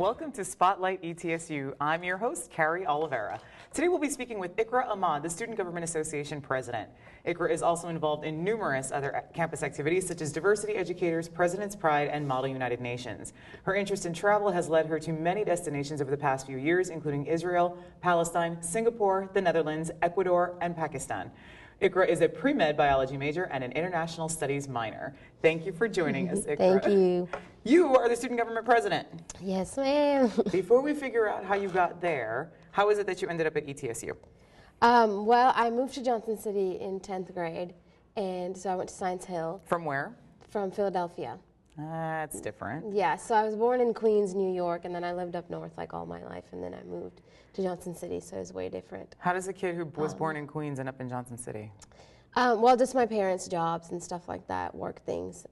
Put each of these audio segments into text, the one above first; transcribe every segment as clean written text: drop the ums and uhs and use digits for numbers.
Welcome to Spotlight ETSU. I'm your host, Carrie Oliveira. Today we'll be speaking with Iqra Ahmad, the Student Government Association president. Iqra is also involved in numerous other campus activities such as Diversity Educators, President's Pride, and Model United Nations. Her interest in travel has led her to many destinations over the past few years, including Israel, Palestine, Singapore, the Netherlands, Ecuador, and Pakistan. Iqra is a pre-med biology major and an international studies minor. Thank you for joining us, Iqra. Thank you. You are the student government president. Yes, ma'am. Before we figure out how you got there, how is it that you ended up at ETSU? Well, I moved to Johnson City in 10th grade, and so I went to Science Hill. From where? From Philadelphia. That's different. Yeah, so I was born in Queens, New York, and then I lived up north like all my life, and then I moved to Johnson City, so it was way different. How does a kid who was born in Queens end up in Johnson City? Well, just my parents' jobs and stuff like that, work things.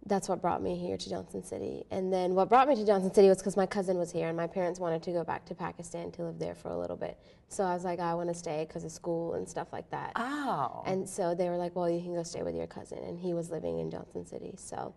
That's what brought me here to Johnson City. And then what brought me to Johnson City was because my cousin was here, and my parents wanted to go back to Pakistan to live there for a little bit. So I was like, I want to stay because of school and stuff like that. Oh. And so they were like, well, you can go stay with your cousin. And he was living in Johnson City. So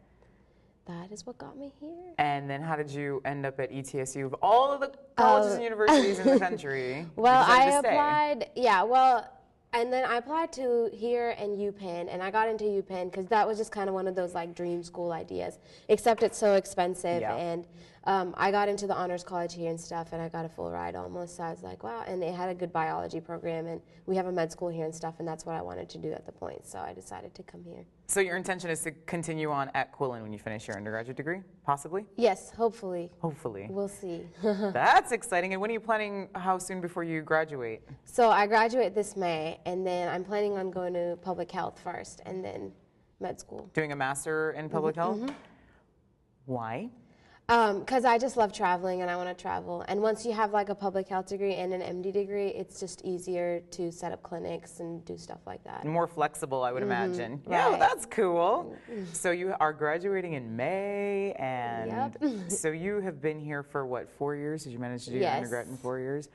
that is what got me here. And then how did you end up at ETSU? Of all of the colleges and universities in the country, well, I to stay. applied, yeah, well, and then I applied to here and UPenn, and I got into UPenn because that was just kind of one of those like dream school ideas, except it's so expensive. Yeah. And I got into the honors college here and stuff, and I got a full ride almost. So I was like, wow, and it had a good biology program, and we have a med school here and stuff, and that's what I wanted to do at the point. So I decided to come here. So your intention is to continue on at Quillen when you finish your undergraduate degree, possibly? Yes, hopefully. Hopefully. We'll see. That's exciting. And when are you planning, how soon before you graduate? So I graduate this May, and then I'm planning on going to public health first, and then med school. Doing a master in public health? Why? Because I just love traveling and I want to travel. And once you have like a public health degree and an MD degree, it's just easier to set up clinics and do stuff like that. More flexible, I would imagine. Right. Yeah, well, that's cool. So you are graduating in May, and so you have been here for what, 4 years? Did you manage to do your undergrad in 4 years?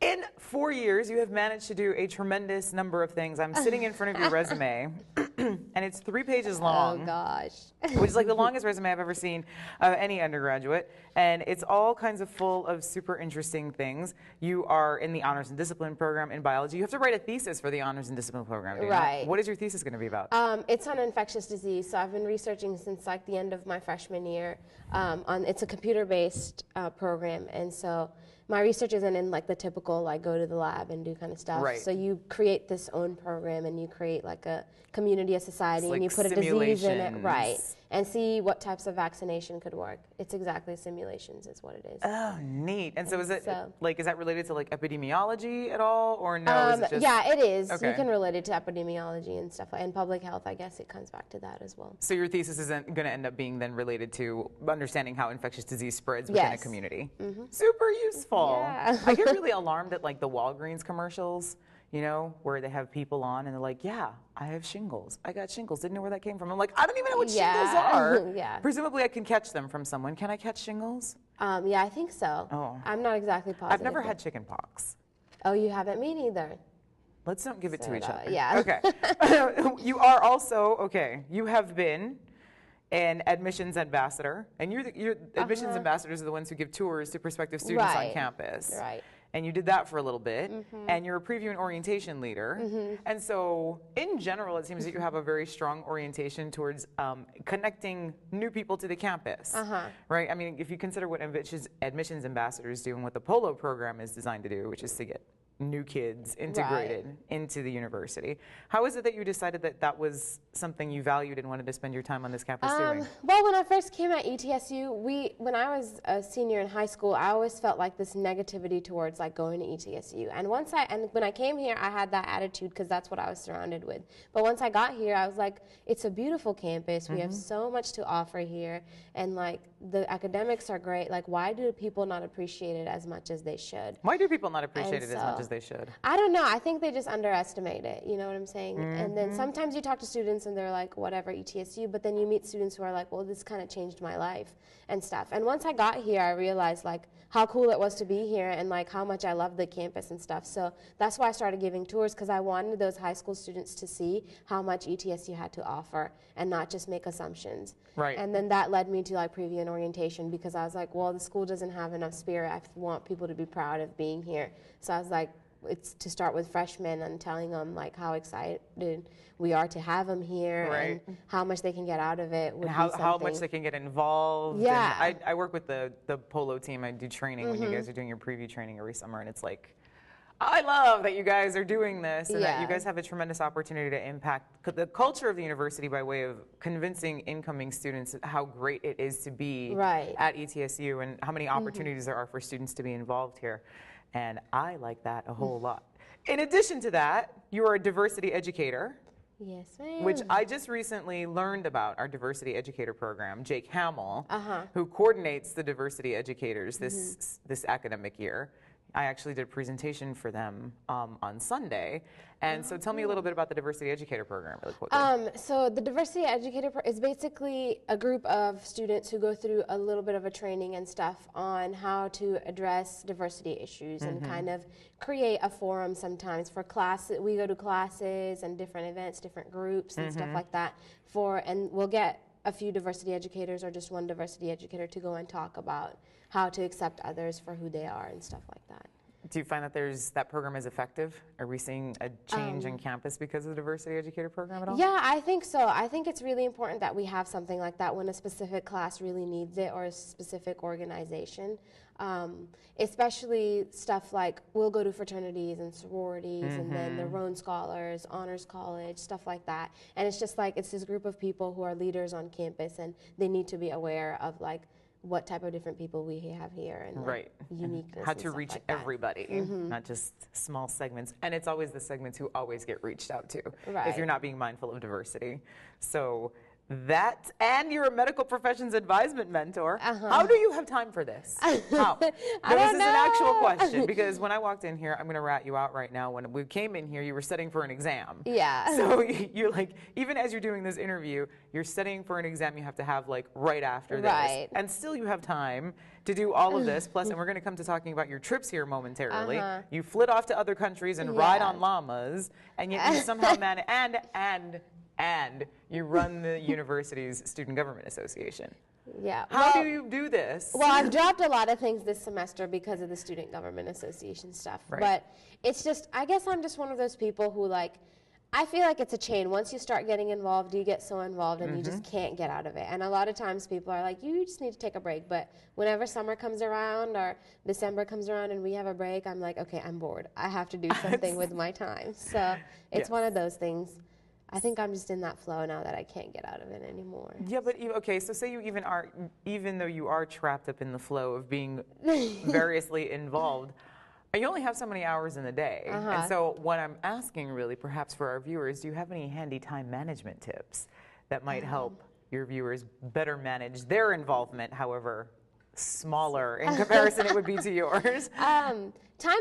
In 4 years, you have managed to do a tremendous number of things. I'm sitting in front of your resume, and it's 3 pages long. Oh, gosh. Which is like the longest resume I've ever seen of any undergraduate. And it's all kinds of full of super interesting things. You are in the Honors and Discipline program in biology. You have to write a thesis for the Honors and Discipline program. Do you know? What is your thesis going to be about? It's on infectious disease. So I've been researching since like the end of my freshman year. It's a computer-based program. And so my research isn't in like the typical like go to the lab and do kind of stuff. Right. So you create this own program and you create like a community, a society, it's and like you put a disease in it, simulations. right? And see what types of vaccination could work. It's exactly simulations is what it is. Oh, neat. And so is it like, is that related to like epidemiology at all, or no? Is it just, yeah, it is. Okay. You can relate it to epidemiology and stuff, and public health. I guess it comes back to that as well. So your thesis isn't going to end up being then related to understanding how infectious disease spreads within a community. Super useful. Yeah. I get really alarmed at like the Walgreens commercials, you know, where they have people on and they're like, yeah, I have shingles. I got shingles. Didn't know where that came from. I'm like, I don't even know what shingles are. Yeah. Presumably I can catch them from someone. Can I catch shingles? Yeah, I think so. Oh. I'm not exactly positive. I've never had chicken pox. Oh, you haven't? Me neither. Let's don't give it to each other. Yeah. Okay. You are also, you have been an admissions ambassador, and your admissions ambassadors are the ones who give tours to prospective students on campus. Right. And you did that for a little bit, and you're a preview and orientation leader. And so, in general, it seems that you have a very strong orientation towards connecting new people to the campus, right? I mean, if you consider what admissions ambassadors do and what the POLO program is designed to do, which is to get new kids integrated into the university. How is it that you decided that that was something you valued and wanted to spend your time on this campus doing? Well, when I first came at ETSU, when I was a senior in high school, I always felt like this negativity towards like going to ETSU. And when I came here, I had that attitude because that's what I was surrounded with. But once I got here, I was like, it's a beautiful campus. We have so much to offer here, and like the academics are great. Like, why do people not appreciate it as much as they should? Why do people not appreciate it as much as they should. I don't know. I think they just underestimate it. You know what I'm saying? And then sometimes you talk to students and they're like, whatever, ETSU. But then you meet students who are like, well, this kind of changed my life and stuff. And once I got here, I realized like how cool it was to be here and like how much I loved the campus and stuff. So that's why I started giving tours, because I wanted those high school students to see how much ETSU had to offer and not just make assumptions. Right. And then that led me to like preview and orientation, because I was like, well, the school doesn't have enough spirit. I want people to be proud of being here. So I was like, it's to start with freshmen and telling them like how excited we are to have them here, right. and how much they can get out of it. And how much they can get involved. Yeah. And I work with the polo team. I do training when you guys are doing your preview training every summer, and it's like, I love that you guys are doing this, and that you guys have a tremendous opportunity to impact the culture of the university by way of convincing incoming students how great it is to be at ETSU and how many opportunities there are for students to be involved here. And I like that a whole lot. In addition to that, you are a diversity educator. Yes, ma'am. Which I just recently learned about our diversity educator program. Jake Hamill, who coordinates the diversity educators this academic year. I actually did a presentation for them on Sunday. And so tell me a little bit about the Diversity Educator Program really quickly. So the Diversity Educator is basically a group of students who go through a little bit of a training and stuff on how to address diversity issues and kind of create a forum sometimes for classes. We go to classes and different events, different groups and stuff like that. And we'll get a few diversity educators or just one diversity educator to go and talk about how to accept others for who they are and stuff like that. Do you find that that program is effective? Are we seeing a change on campus because of the Diversity Educator Program at all? Yeah, I think so. I think it's really important that we have something like that when a specific class really needs it, or a specific organization. Especially stuff like we'll go to fraternities and sororities and then the Roan Scholars, Honors College, stuff like that. And it's just like it's this group of people who are leaders on campus, and they need to be aware of like what type of different people we have here and like, uniqueness. How to reach everybody, not just small segments. And it's always the segments who always get reached out to if you're not being mindful of diversity. So that, and you're a medical professions advisement mentor. How do you have time for this? How? This is an actual question, because when I walked in here, I'm going to rat you out right now. When we came in here, you were studying for an exam. Yeah. So you're like, even as you're doing this interview, you're studying for an exam you have to have like right after this. And still you have time to do all of this. Plus, and we're going to come to talking about your trips here momentarily. You flit off to other countries and ride on llamas, and yet you somehow manage, and you run the university's Student Government Association. Yeah. How do you do this? Well, I've dropped a lot of things this semester because of the Student Government Association stuff. But it's just, I guess I'm just one of those people who like, I feel like it's a chain. Once you start getting involved, you get so involved and you just can't get out of it. And a lot of times people are like, you just need to take a break. But whenever summer comes around or December comes around and we have a break, I'm like, okay, I'm bored. I have to do something with my time. So it's one of those things. I think I'm just in that flow now that I can't get out of it anymore. Yeah, but okay, so say you even though you are trapped up in the flow of being variously involved, you only have so many hours in the day. And so what I'm asking really, perhaps for our viewers, do you have any handy time management tips that might help your viewers better manage their involvement, however smaller in comparison it would be to yours? Time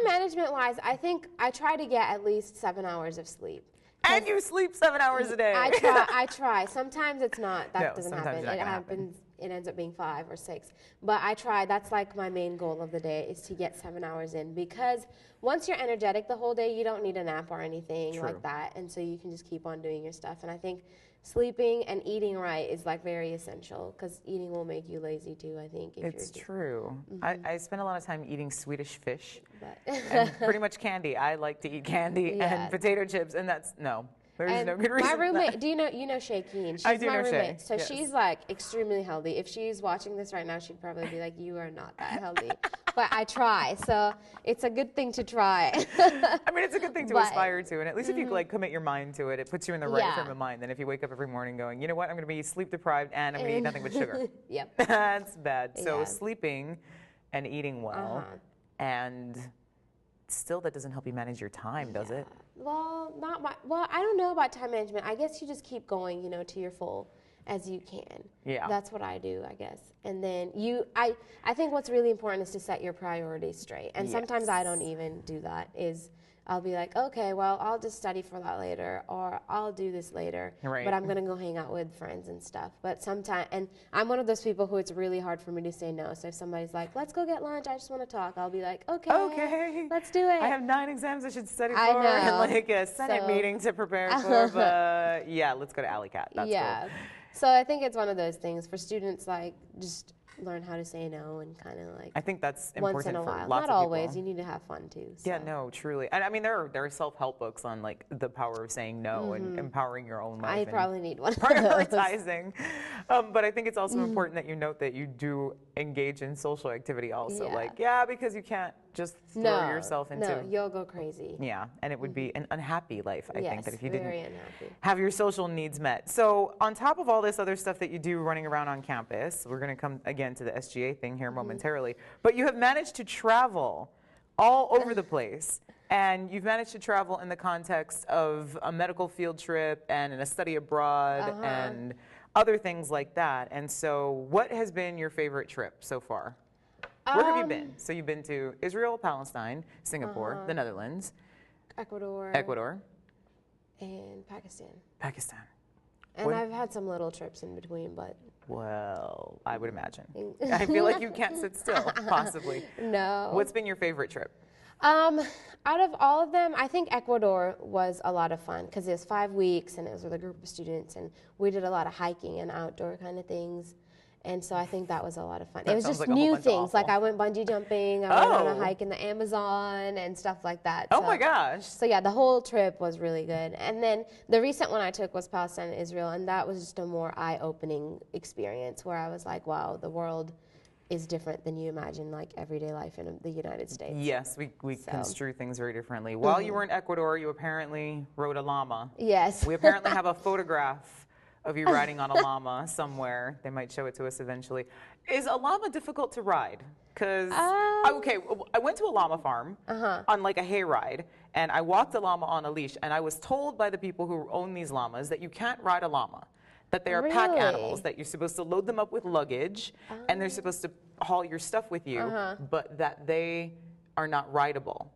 management wise, I think I try to get at least 7 hours of sleep. And you sleep 7 hours a day. I try. Sometimes it's not. That No, doesn't sometimes happen. it's not gonna happen. It ends up being 5 or 6. But I try. That's like my main goal of the day is to get 7 hours in, because once you're energetic the whole day, you don't need a nap or anything like that. And so you can just keep on doing your stuff. And I think sleeping and eating right is like very essential, because eating will make you lazy too, I think. It's true. I spend a lot of time eating Swedish fish and pretty much candy. I like to eat candy and potato chips, and there's no good reason. My roommate, you know Shay Keen? She's I do my know roommate. Shay, So she's like extremely healthy. If she's watching this right now, she'd probably be like, you are not that healthy. But I try, so it's a good thing to try. I mean, it's a good thing to aspire to, and at least if you like commit your mind to it, it puts you in the right frame of mind. Then if you wake up every morning going, you know what, I'm going to be sleep deprived and I'm going to eat nothing but sugar. That's bad. So sleeping and eating well, and still that doesn't help you manage your time, does it? Well, I don't know about time management. I guess you just keep going, to your full. as you can. Yeah. That's what I do, I guess. And then I think what's really important is to set your priorities straight. And sometimes I don't even do that. I'll be like, okay, well, I'll just study for that later, or I'll do this later, Right. but I'm going to go hang out with friends and stuff. But sometimes, and I'm one of those people who it's really hard for me to say no. So if somebody's like, let's go get lunch, I just want to talk, I'll be like, okay, let's do it. I have 9 exams I should study for I know. and like a Senate meeting to prepare for, but yeah, let's go to Alley Cat. That's cool. So I think it's one of those things for students, like, just learn how to say no and kind of like I think that's once important in a for while. lots Not of always. people. You need to have fun too. So. Yeah, no, truly. And I mean, there are self-help books on like the power of saying no and empowering your own life. I and probably need one. prioritizing. But I think it's also important that you note that you do engage in social activity also. Yeah. Like, because you can't just throw yourself into. No, you'll go crazy. Yeah, and it would be an unhappy life, I think, that if you didn't unhappy. have your social needs met. So on top of all this other stuff that you do running around on campus, we're going to come again to the SGA thing here momentarily, but you have managed to travel all over the place. And you've managed to travel in the context of a medical field trip and a study abroad and other things like that. And so what has been your favorite trip so far? Where have you been? So you've been to Israel, Palestine, Singapore, the Netherlands, Ecuador, and Pakistan. And I've had some little trips in between, but... Well, I would imagine. I feel like you can't sit still, possibly. No. What's been your favorite trip? Out of all of them, I think Ecuador was a lot of fun because it was 5 weeks and it was with a group of students and we did a lot of hiking and outdoor kind of things. And so I think that was a lot of fun. It was just like new things. Like I went bungee jumping, I went on a hike in the Amazon and stuff like that. Oh my gosh. So yeah, the whole trip was really good. And then the recent one I took was Palestine and Israel, and that was just a more eye-opening experience where I was like, wow, the world is different than you imagine, like everyday life in the United States. Yes, we construe things very differently. While you were in Ecuador, you apparently rode a llama. Yes. We apparently have a photograph of you riding on a llama somewhere. They might show it to us eventually. Is a llama difficult to ride? Because, okay, I went to a llama farm on like a hayride, and I walked a llama on a leash, and I was told by the people who own these llamas that you can't ride a llama, that they are pack animals, that you're supposed to load them up with luggage, and they're supposed to haul your stuff with you, but that they are not rideable.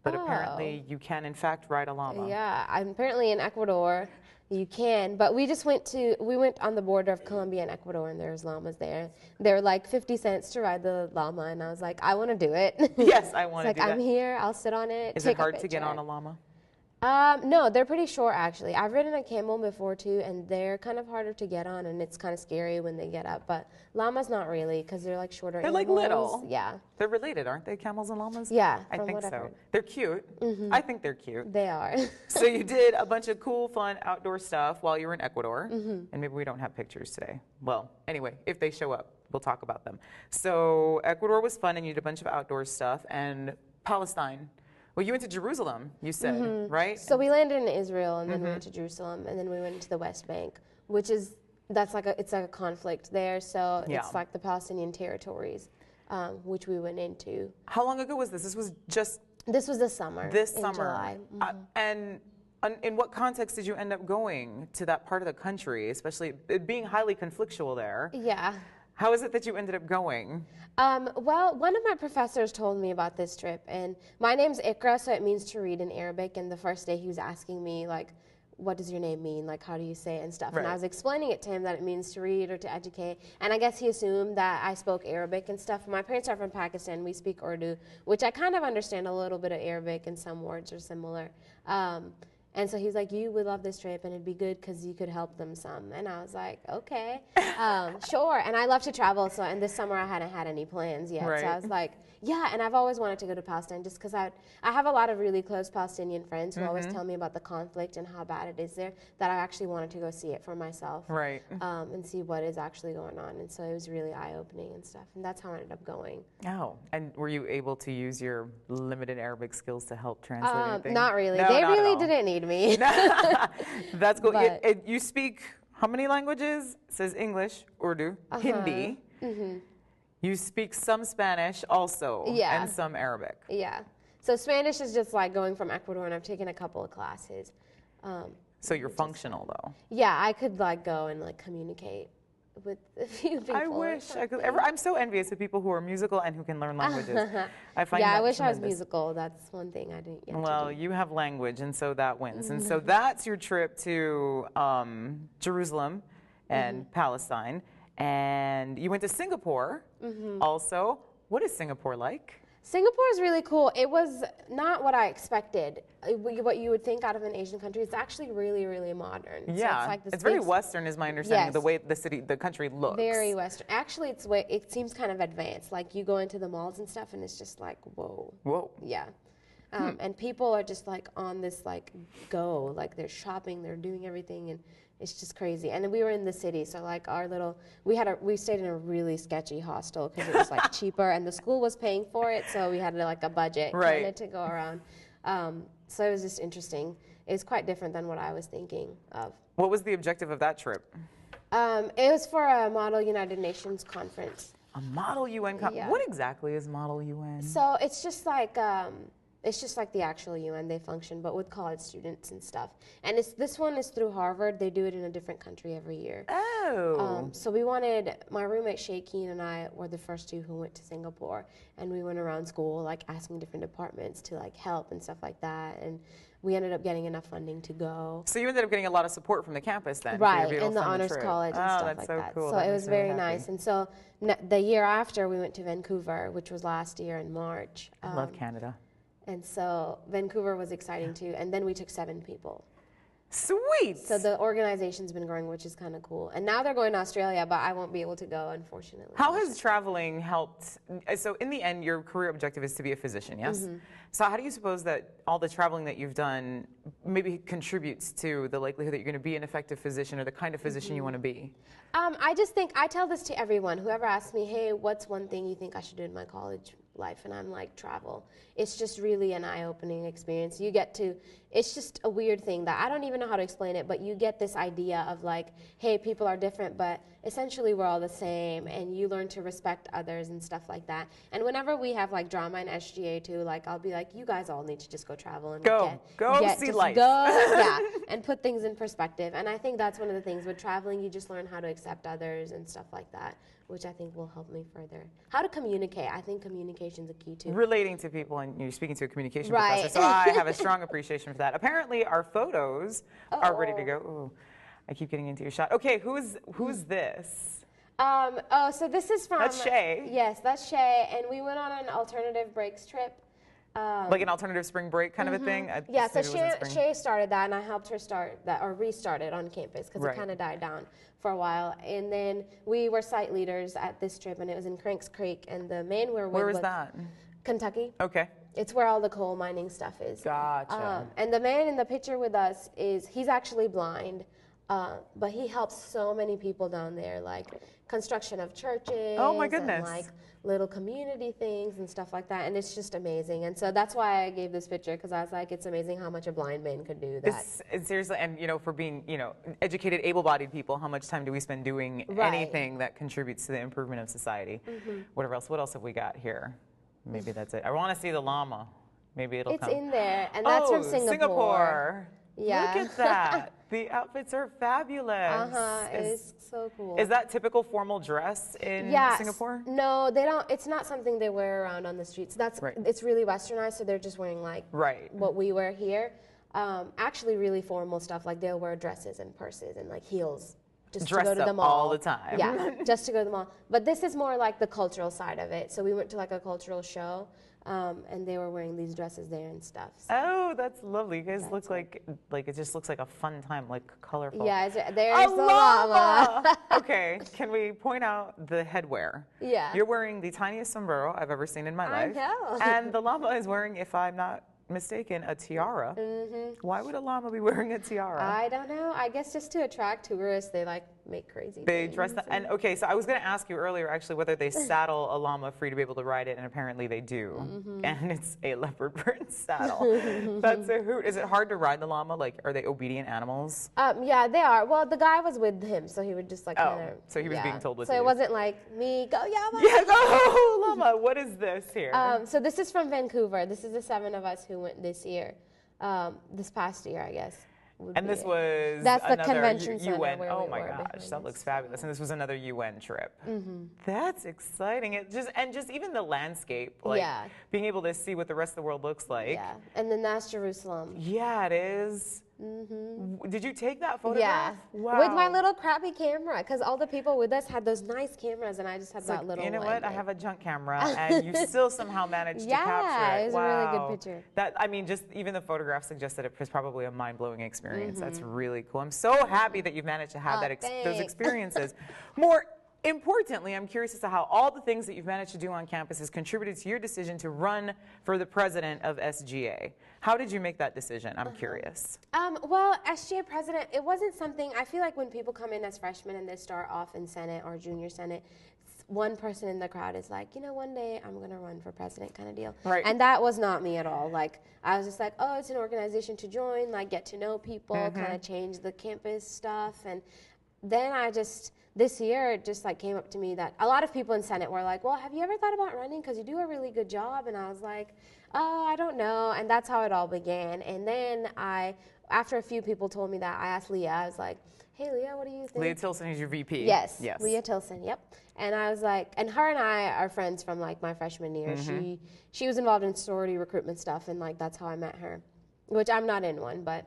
But apparently you can, in fact, ride a llama. Yeah, apparently in Ecuador you can, but we went on the border of Colombia and Ecuador, and there's llamas there. They're like 50 cents to ride the llama, and I was like, I want to do it. Yes, I want to do that. I'm here, I'll sit on it. Is it hard to get on a llama? No, they're pretty short actually. I've ridden a camel before too, and they're kind of harder to get on, and it's kind of scary when they get up. But llamas not really, because they're like shorter animals. They're like little. Yeah. They're related, aren't they, camels and llamas? Yeah, I think what I've so. heard. They're cute. I think they're cute. They are. So you did a bunch of cool, fun outdoor stuff while you were in Ecuador, and maybe we don't have pictures today. Well, anyway, if they show up, we'll talk about them. So Ecuador was fun, and you did a bunch of outdoor stuff, and Palestine. Well, you went to Jerusalem, you said, right? So we landed in Israel, and then we went to Jerusalem, and then we went to the West Bank, which is it's like a conflict there. So it's like the Palestinian territories, which we went into. How long ago was this? This was this summer. This in summer. July. And in what context did you end up going to that part of the country, especially it being highly conflictual there? Yeah. How is it that you ended up going? Well, one of my professors told me about this trip, and my name's Iqra, so it means to read in Arabic, and the first day he was asking me, like, what does your name mean? Like, how do you say it and stuff? Right. And I was explaining it to him that it means to read or to educate, and I guess he assumed that I spoke Arabic and stuff. My parents are from Pakistan. We speak Urdu, which I kind of understand a little bit of Arabic, and some words are similar. And so he's like, you would love this trip, and it'd be good because you could help them some. And I was like, okay, sure. And I love to travel, so and this summer I hadn't had any plans yet. Right. So I was like, yeah, and I've always wanted to go to Palestine just because I have a lot of really close Palestinian friends who always tell me about the conflict and how bad it is there, that I actually wanted to go see it for myself. Right. And see what is actually going on. And so it was really eye-opening and stuff. And that's how I ended up going. Oh, and were you able to use your limited Arabic skills to help translate anything? Not really. No, they not really at all. didn't need me. That's cool. But- You speak how many languages? It says English, Urdu, Hindi. You speak some Spanish also, Yeah. and some Arabic. Yeah. So Spanish is just like going from Ecuador, and I've taken a couple of classes. So you're functional though. Yeah, I could like go and like communicate with a few people. I wish I could. I'm so envious of people who are musical and who can learn languages. I find Yeah, that I wish I was tremendous. musical. That's one thing I didn't get Well, to do. you have language, and so that wins. And so that's your trip to Jerusalem and Palestine. And you went to Singapore also. What is Singapore like? Singapore is really cool. It was not what I expected. What you would think out of an Asian country. It's actually really, really modern. Yeah, so it's, like this it's very big Western, is my understanding. Yes. The way the country looks. Very Western. Actually, it seems kind of advanced. Like you go into the malls and stuff, and it's just like whoa. Whoa. Yeah. And people are just like on this like go, like they're shopping, they're doing everything, and it's just crazy. And we were in the city, so like we stayed in a really sketchy hostel because it was like cheaper, and the school was paying for it, so we had like a budget kind of to go around. So it was just interesting. It was quite different than what I was thinking of. What was the objective of that trip? It was for a Model United Nations conference. A Model UN conference. Yeah. What exactly is Model UN? So it's just like the actual UN. They function, but with college students and stuff. And this one is through Harvard. They do it in a different country every year. Oh. So my roommate Shaquille and I were the first two who went to Singapore, and we went around school like asking different departments to like help and stuff like that. And we ended up getting enough funding to go. So you ended up getting a lot of support from the campus then. Right, for you to be able and to the fund honors trip. college and stuff that's like so that. Cool. So That it makes was me really very happy. nice. And so the year after, we went to Vancouver, which was last year in March. I love Canada. And so Vancouver was exciting too. And then we took 7 people. Sweet. So the organization's been growing, which is kind of cool. And now they're going to Australia, but I won't be able to go, unfortunately. How has traveling helped? So in the end, your career objective is to be a physician, yes? So how do you suppose that all the traveling that you've done maybe contributes to the likelihood that you're going to be an effective physician or the kind of physician you want to be? I just think, I tell this to everyone. Whoever asks me, hey, what's one thing you think I should do in my college life? And I'm like, travel. It's just really an eye-opening experience. You get to, it's just a weird thing that I don't even know how to explain it, but you get this idea of like, hey, people are different, but essentially we're all the same, and you learn to respect others and stuff like that. And whenever we have like drama in SGA too, like I'll be like, you guys all need to just go travel and Go see life. And put things in perspective. And I think that's one of the things with traveling, you just learn how to accept others and stuff like that, which I think will help me further. How to communicate. I think communication's a key too. Relating to people, and you're speaking to a communication Right. professor, so I have a strong appreciation for that. Apparently, our photos are ready to go. Ooh, I keep getting into your shot. Okay, who's this? So this is from... That's Shay. Yes, that's Shay, and we went on an alternative breaks trip. Like an alternative spring break kind of a thing? Yeah, so Maybe it was in spring. Shay started that, and I helped her start that, or restart it on campus, because Right. it kind of died down for a while. And then we were site leaders at this trip, and it was in Cranks Creek, and the man we were with Where was was that? Kentucky. Okay. It's where all the coal mining stuff is. Gotcha. And the man in the picture with us he's actually blind, but he helps so many people down there, like construction of churches. Oh my goodness. And like little community things and stuff like that. And it's just amazing. And so that's why I gave this picture, because I was like, it's amazing how much a blind man could do that. Seriously, and for being, educated, able-bodied people, how much time do we spend doing Right. anything that contributes to the improvement of society? What else have we got here? Maybe that's it. I want to see the llama. Maybe it'll It's come. in there, and that's from Singapore. Yeah. Look at that. The outfits are fabulous. It is so cool. Is that typical formal dress in Yes. Singapore? No, they don't. It's not something they wear around on the streets. Right. It's really westernized, so they're just wearing like Right. what we wear here. Actually, really formal stuff. Like they'll wear dresses and purses and like heels just Dressed to go to the up mall all the time. Yeah, just to go to the mall. But this is more like the cultural side of it. So we went to like a cultural show, and they were wearing these dresses there and stuff. So. Oh, that's lovely. You guys look like it just looks like a fun time, like colorful. Yeah, there's the llama. Okay, can we point out the headwear? Yeah. You're wearing the tiniest sombrero I've ever seen in my I life. know. And the llama is wearing, if I'm not mistaken, a tiara. Why would a llama be wearing a tiara? I don't know. I guess just to attract tourists, they like make crazy They things. dress that, and okay, so I was going to ask you earlier actually whether they saddle a llama for you to be able to ride it, and apparently they do. And it's a leopard print saddle. That's a hoot. Is it hard to ride the llama? Like, are they obedient animals? Yeah, they are. Well, the guy was with him, so he would just like kind of. so he was being told what So to it do. wasn't like me, go llama. Yeah, go llama. What is this here? So this is from Vancouver. This is the 7 of us who went this year, this past year, I guess. would And be this it. was That's the another convention center UN. where Oh we my were gosh, behind that looks us. fabulous. And this was another UN trip. Mm-hmm. That's exciting. It just even the landscape, like Yeah. being able to see what the rest of the world looks like. Yeah, and then that's Jerusalem. Yeah, it is. Did you take that photograph? Yeah, Wow. with my little crappy camera, because all the people with us had those nice cameras, and I just had It's that like, little. you know one, what? I like- have a junk camera, and you still somehow managed to Yeah, capture it. it was a Wow. really good picture. That I mean, just even the photograph suggests that it was probably a mind-blowing experience. That's really cool. I'm so happy that you've managed to have Oh, those thanks. experiences. More importantly, I'm curious as to how all the things that you've managed to do on campus has contributed to your decision to run for the president of SGA. How did you make that decision? I'm curious. Well, SGA president, it wasn't something, I feel like when people come in as freshmen and they start off in Senate or junior Senate, one person in the crowd is like, you know, one day I'm going to run for president kind of deal. Right. And that was not me at all. Like, I was just like, oh, it's an organization to join, like get to know people, kind of change the campus stuff. And then this year, it just like came up to me that a lot of people in Senate were like, well, have you ever thought about running? Because you do a really good job. And I was like, oh, I don't know. And that's how it all began. And then after a few people told me that, I asked Leah, I was like, hey, Leah, what do you think? Leah Tilson is your VP. Yes, Yes. Leah Tilson, yep. And I was like, and her and I are friends from like my freshman year. She was involved in sorority recruitment stuff, and like that's how I met her, which I'm not in one, but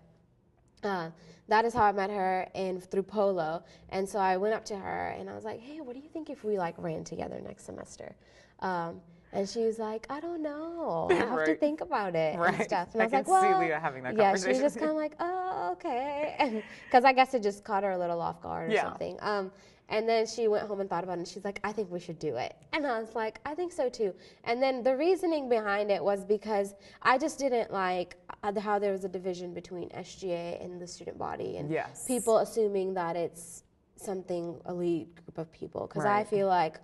that is how I met her through polo. And so I went up to her and I was like, hey, what do you think if we like ran together next semester? And she was like, I don't know. I have to Right. think about it Right. and stuff. And I was can like, well, see Leah having that yeah, conversation. she was just kind of like, oh, okay. Because I guess it just caught her a little off guard or Yeah. something. And then she went home and thought about it, and she's like, I think we should do it. And I was like, I think so too. And then the reasoning behind it was because I just didn't like how there was a division between SGA and the student body, and Yes. people assuming that it's something elite group of people. Because I Right. feel like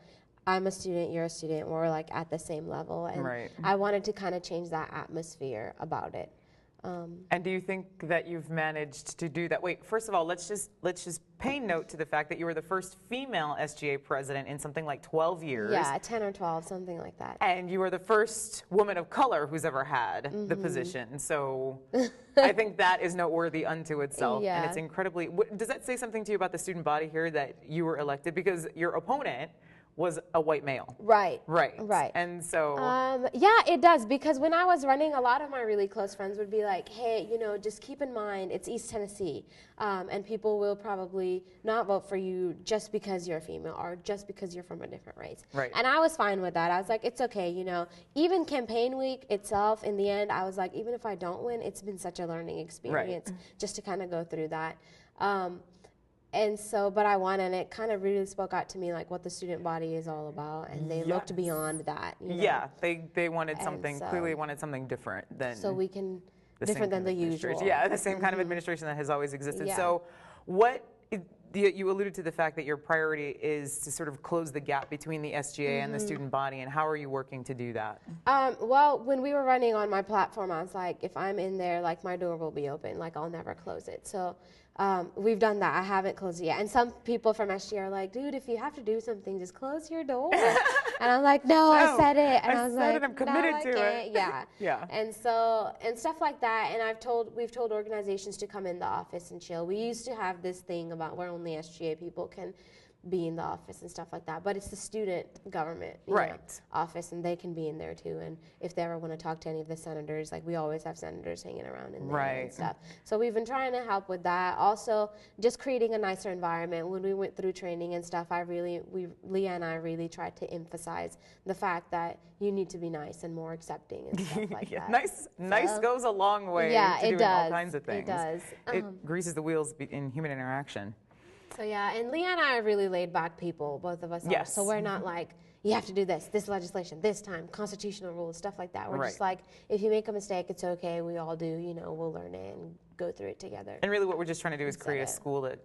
I'm a student, you're a student, we're like at the same level. And Right. I wanted to kind of change that atmosphere about it. And do you think that you've managed to do that? Wait, first of all, let's just pay note to the fact that you were the first female SGA president in something like 12 years. Yeah, 10 or 12, something like that. And you are the first woman of color who's ever had the position. So I think that is noteworthy unto itself. Yeah. And it's incredibly, does that say something to you about the student body here that you were elected? Because your opponent was a white male. Right. Right. Right. And so. Yeah, it does, because when I was running, a lot of my really close friends would be like, hey, you know, just keep in mind it's East Tennessee, and people will probably not vote for you just because you're a female or just because you're from a different race. Right. And I was fine with that. I was like, it's okay, you know. Even campaign week itself, in the end, I was like, even if I don't win, it's been such a learning experience just to kind of go through that. And so, but I won, and it kind of really spoke out to me like what the student body is all about, and they looked beyond that. You know? Yeah, they wanted And something, so- clearly wanted something different than So we can, the same different than kind the of administration. usual. Yeah, the same kind of administration that has always existed. Yeah. So you alluded to the fact that your priority is to sort of close the gap between the SGA and the student body, and how are you working to do that? Well, when we were running on my platform, I was like, if I'm in there, like my door will be open, like I'll never close it. So we've done that. I haven't closed it yet. And some people from SGA are like, dude, if you have to do something, just close your door. And I'm like, no, I said it. And I was said like, it, I'm committed no, I to it. can't. Yeah. Yeah. And stuff like that. And we've told organizations to come in the office and chill. We used to have this thing about where only SGA people can be in the office and stuff like that, but it's the student government office, and they can be in there too. And if they ever want to talk to any of the senators, like we always have senators hanging around in there and stuff. So we've been trying to help with that. Also, just creating a nicer environment. When we went through training and stuff, Leah and I really tried to emphasize the fact that you need to be nice and more accepting and stuff like that. Nice goes a long way to doing all kinds of things. It does. It greases the wheels in human interaction. So yeah, and Leah and I are really laid back people, both of us are. Yes. So we're not like, you have to do this legislation, this time, constitutional rules, stuff like that. We're just like, if you make a mistake, it's okay, we all do, you know, we'll learn it and go through it together. And really what we're just trying to do is create a school that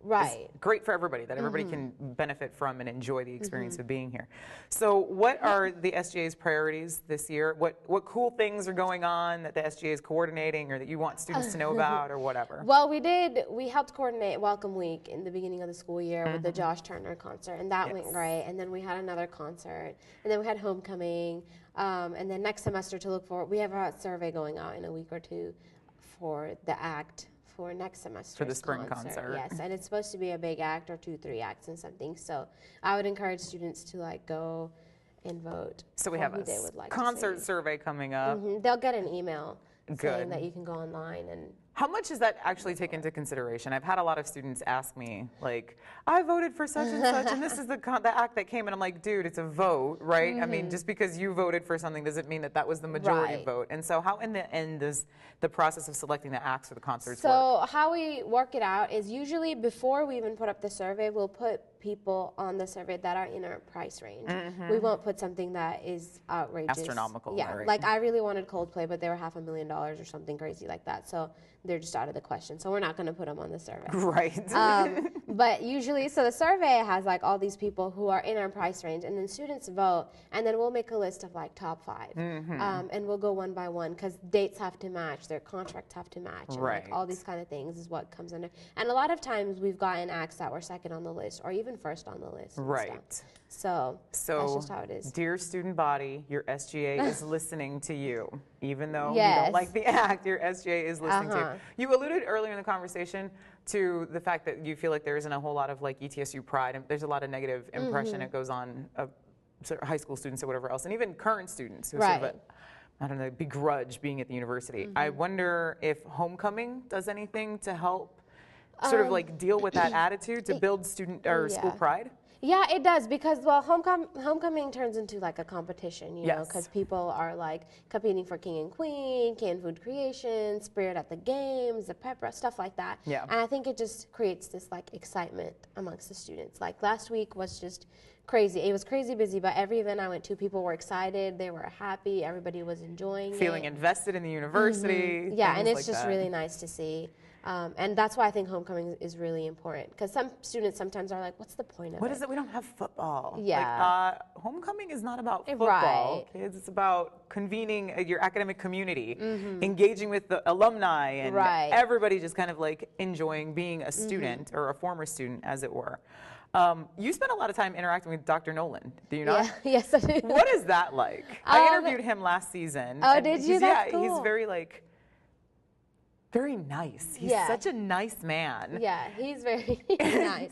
Right. is great for everybody, that everybody can benefit from and enjoy the experience of being here. So what are the SGA's priorities this year? What cool things are going on that the SGA is coordinating or that you want students to know about or whatever? Well, we helped coordinate Welcome Week in the beginning of the school year with the Josh Turner concert, and that went great. And then we had another concert, and then we had homecoming, and then next semester to look forward, we have a survey going out in a week or two for the ACT for next semester. For the spring concert. Yes, and it's supposed to be a big act or 2-3 acts and something. So I would encourage students to like go and vote. So we have a concert survey coming up. They'll get an email saying Good. that you can go online and. How much does that actually take into consideration? I've had a lot of students ask me, like, I voted for such and such, and this is the act that came, and I'm like, dude, it's a vote, right? I mean, just because you voted for something doesn't mean that that was the majority vote. And so how, in the end, does the process of selecting the acts for the concerts work? So how we work it out is usually before we even put up the survey, we'll put people on the survey that are in our price range. We won't put something that is outrageous. Astronomical. Yeah, right. like I really wanted Coldplay, but they were $500,000 or something crazy like that. So they're just out of the question. So we're not going to put them on the survey. Right. But usually, so the survey has like all these people who are in our price range, and then students vote, and then we'll make a list of like top 5. And we'll go one by one because dates have to match, their contracts have to match, and like all these kind of things is what comes under. And a lot of times we've gotten acts that were second on the list or even first on the list. Right. So that's just how it is. Dear student body, your SGA is listening to you. Even though you don't like the act, your SGA is listening to you. You alluded earlier in the conversation to the fact that you feel like there isn't a whole lot of like ETSU pride, and there's a lot of negative impression that goes on of high school students or whatever else, and even current students who sort of, I don't know, begrudge being at the university. I wonder if homecoming does anything to help sort of like deal with that attitude to build student or school pride. Yeah, it does, because, well, homecoming turns into like a competition, you know, because people are like competing for king and queen, canned food creation, spirit at the games, the pep rally, stuff like that. And I think it just creates this like excitement amongst the students. Like last week was just crazy. It was crazy busy, but every event I went to, people were excited, they were happy, everybody was enjoying Feeling invested in the university. Yeah, and it's just really nice to see. And that's why I think homecoming is really important, because some students sometimes are like, what's the point of it? What is it? We don't have football. Yeah. Like, homecoming is not about football, kids. It's about convening your academic community, engaging with the alumni, and everybody just kind of like enjoying being a student or a former student, as it were. You spent a lot of time interacting with Dr. Nolan, do you not? Yes, I do. What is that like? I interviewed him last season. Oh, did you? That's cool. He's very like, very nice. He's such a nice man. Yeah, he's very nice.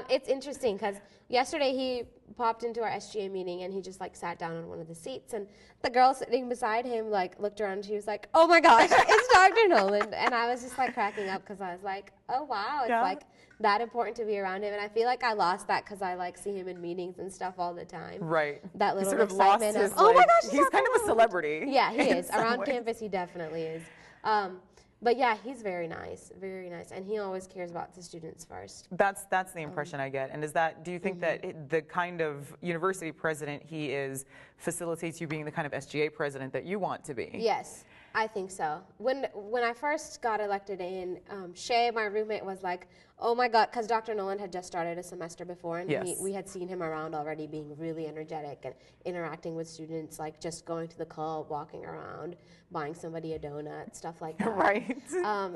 It's interesting because yesterday he popped into our SGA meeting and he just like sat down on one of the seats, and the girl sitting beside him like looked around and she was like, oh my gosh, it's Dr. Nolan. And I was just like cracking up because I was like, oh wow, it's like that important to be around him. And I feel like I lost that because I like see him in meetings and stuff all the time. Right. That little sort of excitement lost his, of, oh my gosh, he's kind of a celebrity. Yeah, he is. Around campus, he definitely is. But yeah, he's very nice, and he always cares about the students first. That's the impression I get. And do you think that the kind of university president he is facilitates you being the kind of SGA president that you want to be? Yes, I think so. When I first got elected in, Shay, my roommate, was like, oh my God, because Dr. Nolan had just started a semester before, and we had seen him around already being really energetic and interacting with students, like just going to the club, walking around, buying somebody a donut, stuff like that. Right.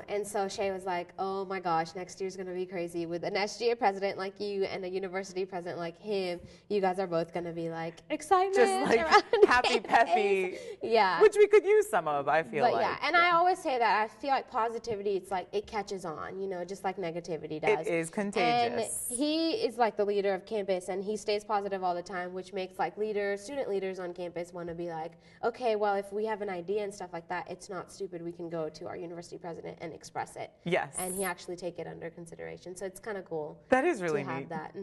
And so Shay was like, oh my gosh, next year's going to be crazy. With an SGA president like you and a university president like him, you guys are both going to be like excitement. Just like happy, peppy. Yeah. Which we could use some of, I feel like. Yeah, and I always say that. I feel like positivity, it's like it catches on, you know, just like negativity does. It is contagious. And he is like the leader of campus, and he stays positive all the time, which makes like student leaders on campus want to be like, okay, well, if we have an idea and stuff like that, it's not stupid. We can go to our university president and express it. Yes. And he actually take it under consideration. So it's kind of cool. That is really neat. To have that.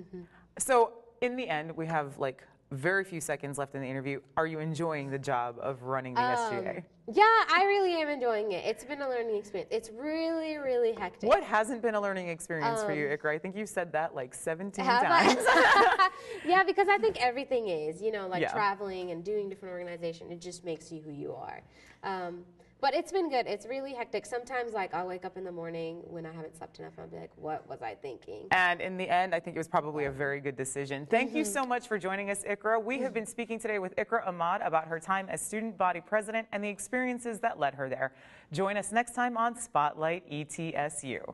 So in the end, we have like very few seconds left in the interview. Are you enjoying the job of running the SGA? Yeah, I really am enjoying it. It's been a learning experience. It's really, really hectic. What hasn't been a learning experience for you, Iqra? I think you said that like 17 times. Yeah, because I think everything is, you know, like traveling and doing different organizations, it just makes you who you are. But it's been good. It's really hectic. Sometimes, like, I'll wake up in the morning when I haven't slept enough, and I'll be like, what was I thinking? And in the end, I think it was probably a very good decision. Thank you so much for joining us, Iqra. We have been speaking today with Iqra Ahmad about her time as student body president and the experiences that led her there. Join us next time on Spotlight ETSU.